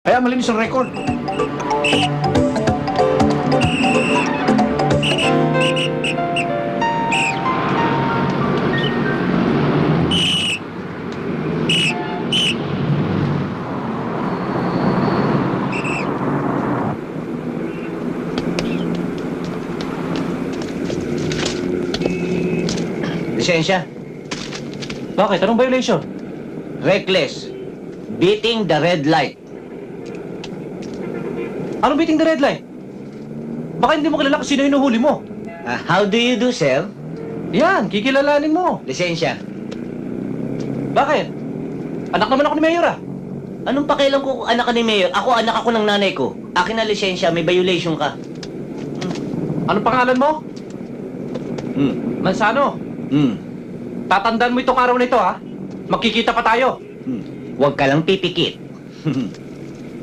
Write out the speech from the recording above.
Kaya malinis ang record. Lisensya. Bakit? Anong violation? Reckless. Beating the red light. Anong beating the red light? Baka hindi mo kilala kung sino hinuhuli mo. How do you do, sir? Yan, kikilalanin mo. Lisensya. Bakit? Anak naman ako ni Mayor ah. Anong pakialam ko kung anak ka ni Mayor? Anak ako ng nanay ko. Akin na lisensya, may violation ka. Anong pangalan mo? Mansano. Tatandaan mo itong araw na ito ha. Magkikita pa tayo. Huwag ka lang pipikit.